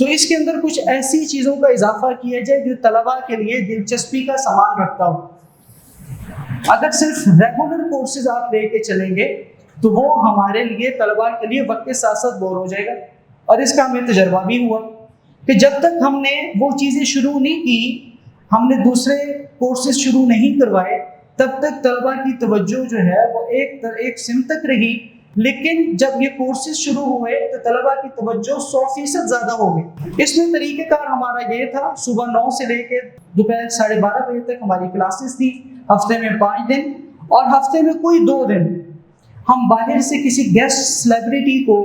تو اس کے اندر کچھ ایسی چیزوں کا اضافہ کیا جائے جو طلباء کے لیے دلچسپی کا سامان رکھتا ہو. اگر صرف ریگولر کورسز آپ لے کے چلیں گے تو وہ ہمارے لیے طلباء کے لیے وقت کے ساتھ ساتھ بور ہو جائے گا. اور اس کا ہمیں تجربہ بھی ہوا کہ جب تک ہم نے وہ چیزیں شروع نہیں کی، ہم نے دوسرے کورسز شروع نہیں کروائے، تب تک طلباء کی توجہ جو ہے وہ ایک سمت تک رہی. لیکن جب یہ کورسز شروع ہوئے تو طلباء کی توجہ 100% زیادہ ہو گئی. اس میں طریقہ کار ہمارا یہ تھا، صبح 9 سے لے کے دوپہر 12:30 بجے تک ہماری کلاسز تھی، ہفتے میں 5 دن، اور ہفتے میں کوئی 2 دن ہم باہر سے کسی گیسٹ سیلیبریٹی کو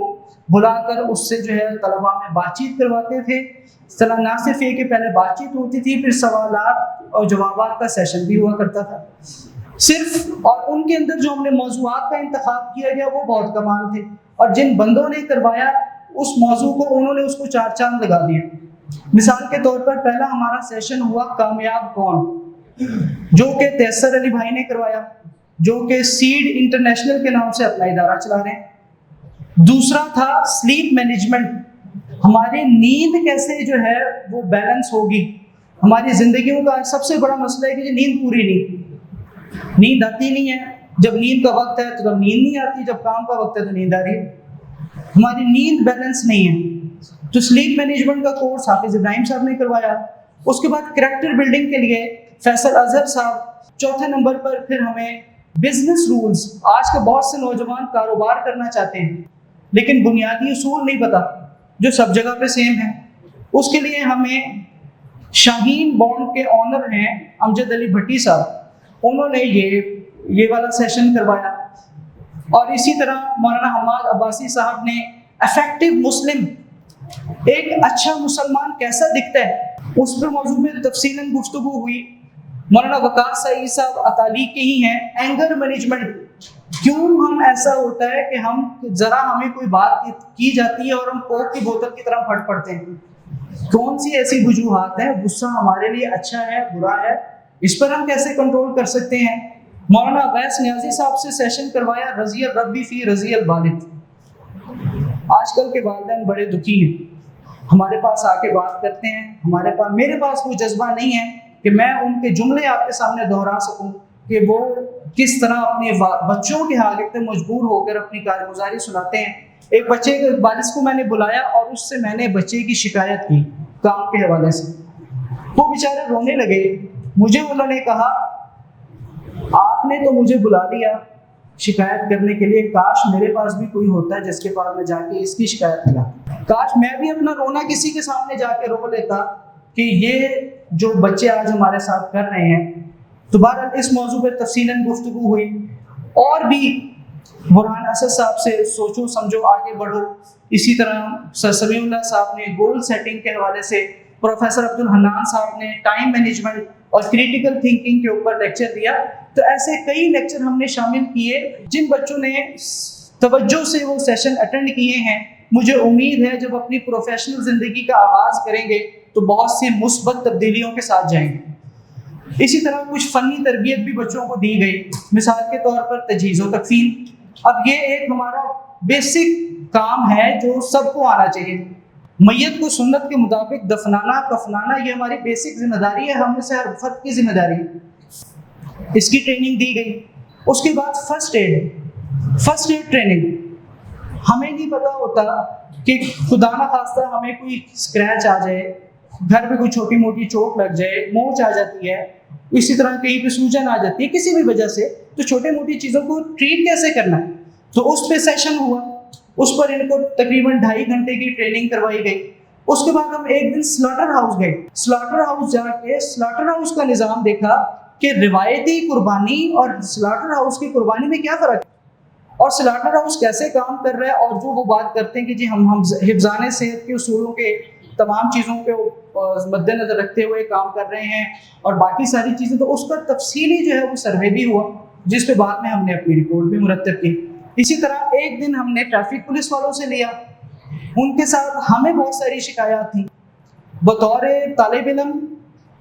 بلا کر اس سے جو ہے طلباء میں بات چیت کرواتے تھے. نہ صرف یہ کہ پہلے بات چیت ہوتی تھی، پھر سوالات اور جوابات کا سیشن بھی ہوا کرتا تھا صرف. اور ان کے اندر جو ہم نے موضوعات کا انتخاب کیا گیا وہ بہت کمال تھے، اور جن بندوں نے کروایا اس موضوع کو انہوں نے اس کو 4 چاند لگا دیا. مثال کے طور پر پہلا ہمارا سیشن ہوا کامیاب کون، جو کہ تیسر علی بھائی نے کروایا، جو کہ سیڈ انٹرنیشنل کے نام سے اپنا ادارہ چلا رہے ہیں. دوسرا تھا سلیپ مینجمنٹ، ہماری نیند کیسے جو ہے وہ بیلنس ہوگی. ہماری زندگیوں کا سب سے بڑا مسئلہ ہے کہ نیند پوری نیند آتی نہیں ہے. جب نیند کا وقت ہے تو جب نیند نہیں آتی، جب کام کا وقت ہے تو نیند آ رہی ہے. ہماری نیند بیلنس نہیں ہے. تو سلیپ مینجمنٹ کا کورس حافظ ابراہیم صاحب نے کروایا. اس کے بعد کریکٹر بلڈنگ کے لیے فیصل اظہر صاحب. چوتھے نمبر پر پھر ہمیں بزنس رولز. آج کے بہت سے نوجوان کاروبار کرنا چاہتے ہیں لیکن بنیادی اصول نہیں پتا جو سب جگہ پہ سیم ہے. اس کے لیے ہمیں شاہین بانڈ کے آنر ہیں امجد علی بھٹی صاحب، انہوں نے یہ والا سیشن کروایا. اور اسی طرح مولانا حماد عباسی صاحب نے افیکٹو مسلم، ایک اچھا مسلمان کیسا دکھتا ہے، اس پر موضوع میں تفصیلاً گفتگو ہوئی. مولانا وقاص سعید صاحب اطالی کے ہی ہیں، اینگر مینجمنٹ. کیوں ہم ایسا ہوتا ہے کہ ہمیں کوئی بات کی جاتی ہے اور ہم کوک کی بوتل کی طرح پھٹ پڑتے ہیں. کون سی ایسی وجوہات ہیں، غصہ ہمارے لیے اچھا ہے برا ہے، اس پر ہم کیسے کنٹرول کر سکتے ہیں. مولانا اویس نیازی صاحب سے سیشن کروایا رضی الربی فی رضی الوالد. آج کل کے والدین بڑے دکھی ہیں، ہمارے پاس آ کے بات کرتے ہیں، میرے پاس وہ جذبہ نہیں ہے کہ میں ان کے جملے آپ کے سامنے دہرا سکوں کہ وہ کس طرح اپنے بچوں کے حاجت میں مجبور ہو کر اپنی کارگزاری سناتے ہیں. ایک بچے کے والد کو میں نے بلایا اور اس سے میں نے بچے کی شکایت کی کام کے حوالے سے. وہ بیچارے رونے لگے. مجھے انہوں نے کہا آپ نے تو مجھے بلا لیا شکایت کرنے کے لیے، کاش میرے پاس بھی کوئی ہوتا ہے جس کے پاس میں جا کے اس کی شکایت کرا، کاش میں بھی اپنا رونا کسی کے سامنے جا کے رو لیتا کہ یہ جو بچے آج ہمارے ساتھ کر رہے ہیں. تو بہرحال اس موضوع پر تفصیلاً گفتگو ہوئی. اور بھی برہان اسد صاحب سے سوچو سمجھو آگے بڑھو. اسی طرح سر سمیع اللہ صاحب نے گول سیٹنگ کے حوالے سے، پروفیسر عبد الحنان صاحب نے ٹائم مینجمنٹ اور کریٹیکل تھنکنگ کے اوپر لیکچر دیا. تو ایسے کئی لیکچر ہم نے شامل کیے. جن بچوں نے توجہ سے وہ سیشن اٹینڈ کیے ہیں، مجھے امید ہے جب اپنی پروفیشنل زندگی کا آغاز کریں گے تو بہت سی مثبت تبدیلیوں کے ساتھ جائیں گے. اسی طرح کچھ فنی تربیت بھی بچوں کو دی گئی، مثال کے طور پر تجہیز و تکفین. اب یہ ایک ہمارا بیسک کام ہے جو سب کو آنا چاہیے. میت کو سنت کے مطابق دفنانا کفنانا یہ ہماری بیسک ذمہ داری ہے، ہم میں سے ہر فرد کی ذمہ داری ہے. اس کی ٹریننگ دی گئی. اس کے بعد فرسٹ ایڈ ٹریننگ. ہمیں نہیں پتا ہوتا کہ خدا نہ خواستہ ہمیں کوئی اسکریچ آ جائے، گھر پہ کوئی چھوٹی موٹی چوٹ لگ جائے، موچ آ جاتی ہے، اسی طرح کہیں پہ سوجن آ جاتی ہے کسی بھی وجہ سے، تو چھوٹے موٹی چیزوں کو ٹریٹ کیسے کرنا ہے. تو اس پہ سیشن ہوا. اس پر ان کو تقریباً 2.5 گھنٹے کی ٹریننگ کروائی گئی. اس کے بعد ہم ایک دن سلاٹر ہاؤس گئے. سلاٹر ہاؤس جا کے سلاٹر ہاؤس کا نظام دیکھا کہ روایتی قربانی اور سلاٹر ہاؤس کی قربانی میں کیا فرق ہے، اور سلاٹر ہاؤس کیسے کام کر رہا ہے، اور جو وہ بات کرتے ہیں کہ جی ہم حفظان صحت کے اصولوں کے تمام چیزوں کو مد نظر رکھتے ہوئے کام کر رہے ہیں اور باقی ساری چیزیں. تو اس کا تفصیلی جو ہے وہ سروے بھی ہوا جس پہ بعد میں ہم نے اپنی رپورٹ بھی مرتب کی. اسی طرح ایک دن ہم نے ٹریفک پولیس والوں سے لیا. ان کے ساتھ ہمیں بہت ساری شکایات تھیں. بطور طالب علم،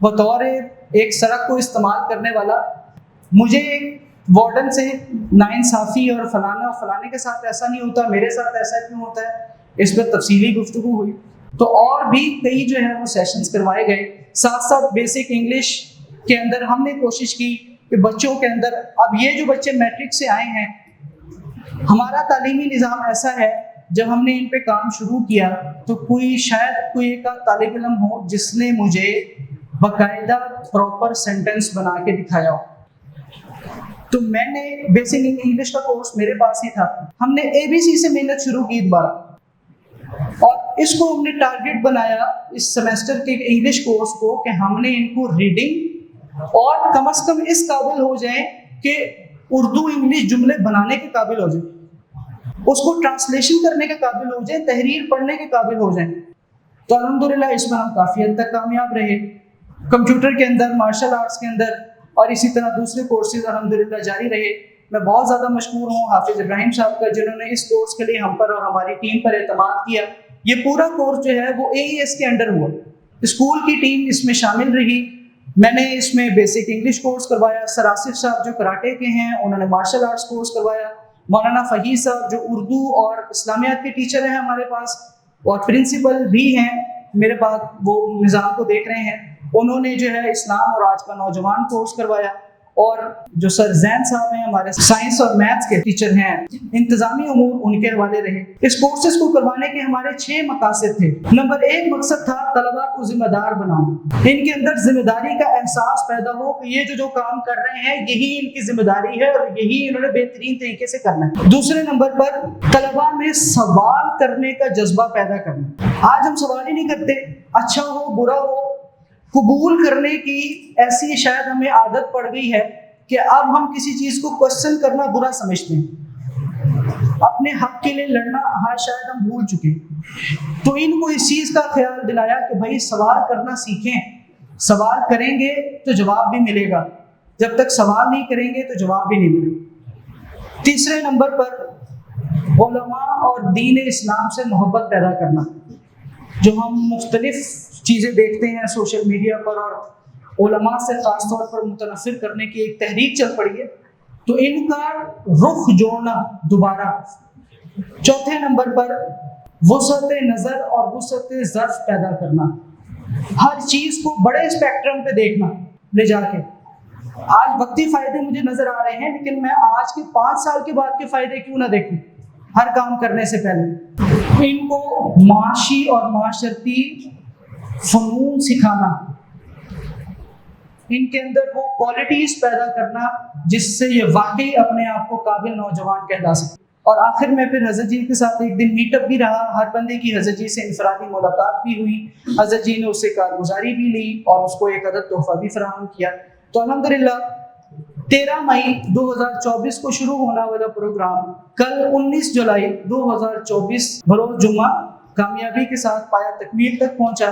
بطور ایک سڑک کو استعمال کرنے والا، مجھے وارڈن سے ناانصافی اور فلانے کے ساتھ ایسا نہیں ہوتا، میرے ساتھ ایسا کیوں ہوتا ہے، اس پر تفصیلی گفتگو ہوئی. تو اور بھی کئی جو ہے وہ سیشنز کروائے گئے. ساتھ ساتھ بیسک انگلش کے اندر ہم نے کوشش کی کہ بچوں کے اندر، اب یہ جو بچے میٹرک سے آئے ہیں، ہمارا تعلیمی نظام ایسا ہے، جب ہم نے ان پہ کام شروع کیا تو شاید کوئی ایک طالب علم ہو جس نے مجھے باقاعدہ پراپر سینٹنس بنا کے دکھایا ہو. تو میں نے بیسک انگلش کا کورس میرے پاس ہی تھا، ہم نے ABC سے محنت شروع کی دوبارہ، اور اس کو ہم نے ٹارگٹ بنایا اس سیمسٹر کے انگلش کورس کو کہ ہم نے ان کو ریڈنگ اور کم از کم اس قابل ہو جائیں کہ اردو انگلش جملے بنانے کے قابل ہو جائیں، اس کو ٹرانسلیشن کرنے کے قابل ہو جائیں، تحریر پڑھنے کے قابل ہو جائیں. تو الحمدللہ اس میں ہم کافی حد تک کامیاب رہے. کمپیوٹر کے اندر، مارشل آرٹس کے اندر اور اسی طرح دوسرے کورسز الحمدللہ جاری رہے. میں بہت زیادہ مشکور ہوں حافظ ابراہیم صاحب کا، جنہوں نے اس کورس کے لیے ہم پر اور ہماری ٹیم پر اعتماد کیا. یہ پورا کورس جو ہے وہ AES کے انڈر ہوا، اسکول کی ٹیم اس میں شامل رہی. میں نے اس میں بیسک انگلش کورس کروایا، سر آصف صاحب جو کراٹے کے ہیں انہوں نے مارشل آرٹس کورس کروایا، مولانا فہیم صاحب جو اردو اور اسلامیات کے ٹیچر ہیں ہمارے پاس اور پرنسپل بھی ہیں میرے پاس، وہ نظام کو دیکھ رہے ہیں، انہوں نے جو ہے اسلام اور آج کا نوجوان کورس کروایا. اور جو سر زین صاحب ہیں ہمارے سائنس اور میتھس کے ٹیچر ہیں، انتظامی امور ان کے حوالے رہے. اس کورسز کو کروانے کے ہمارے 6 مقاصد تھے. نمبر 1 مقصد تھا طلباء کو ذمہ دار بنانا، ان کے اندر ذمہ داری کا احساس پیدا ہو کہ یہ جو کام کر رہے ہیں یہی ان کی ذمہ داری ہے اور یہی انہوں نے بہترین طریقے سے کرنا ہے. دوسرے نمبر پر طلباء میں سوال کرنے کا جذبہ پیدا کرنا. آج ہم سوال ہی نہیں کرتے، اچھا ہو برا ہو، قبول کرنے کی ایسی شاید ہمیں عادت پڑ گئی ہے کہ اب ہم کسی چیز کو کوشچن کرنا برا سمجھتے ہیں، اپنے حق کے لیے لڑنا شاید ہم بھول چکے. تو ان کو اس چیز کا خیال دلایا کہ بھائی سوال کرنا سیکھیں، سوال کریں گے تو جواب بھی ملے گا، جب تک سوال نہیں کریں گے تو جواب بھی نہیں ملے گا. تیسرے نمبر پر علماء اور دین اسلام سے محبت پیدا کرنا. جو ہم مختلف چیزیں دیکھتے ہیں سوشل میڈیا پر اور علماء سے خاص طور پر متنفر کرنے کی ایک تحریک چل پڑی ہے، تو ان کا رخ جوڑنا دوبارہ. چوتھے نمبر پر وسعت نظر اور وسعت ظرف پیدا کرنا، ہر چیز کو بڑے اسپیکٹرم پہ دیکھنا لے جا کے. آج وقتی فائدے مجھے نظر آ رہے ہیں، لیکن میں آج کے 5 سال کے بعد کے فائدے کیوں نہ دیکھوں ہر کام کرنے سے پہلے. ان کو معاشی اور معاشرتی فنون سکھانا، ان کے اندر وہ کوالٹیز پیدا کرنا جس سے یہ واقعی اپنے آپ کو قابل نوجوان کہلا سکے. اور آخر میں پھر حضرت جی کے ساتھ ایک دن میٹ اپ بھی رہا، ہر بندے کی حضرت جی سے انفرادی ملاقات بھی ہوئی، حضرت جی نے اس سے کارگزاری بھی لی اور اس کو ایک عدد تحفہ بھی فراہم کیا. تو الحمدللہ 13 مئی 2024 کو شروع ہونے والا پروگرام کل 19 جولائی 2024 بروز جمعہ کامیابی کے ساتھ پایا تکمیل تک پہنچا.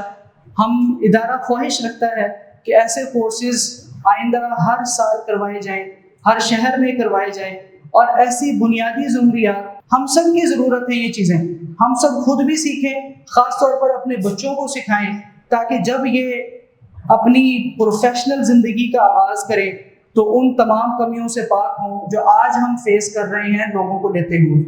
ہم ادارہ خواہش رکھتا ہے کہ ایسے کورسز آئندہ ہر سال کروائے جائیں، ہر شہر میں کروائے جائیں، اور ایسی بنیادی ضروریات ہم سب کی ضرورت ہے. یہ چیزیں ہم سب خود بھی سیکھیں، خاص طور پر اپنے بچوں کو سکھائیں، تاکہ جب یہ اپنی پروفیشنل زندگی کا آغاز کریں تو ان تمام کمیوں سے پاک ہوں جو آج ہم فیس کر رہے ہیں لوگوں کو لیتے ہوئے.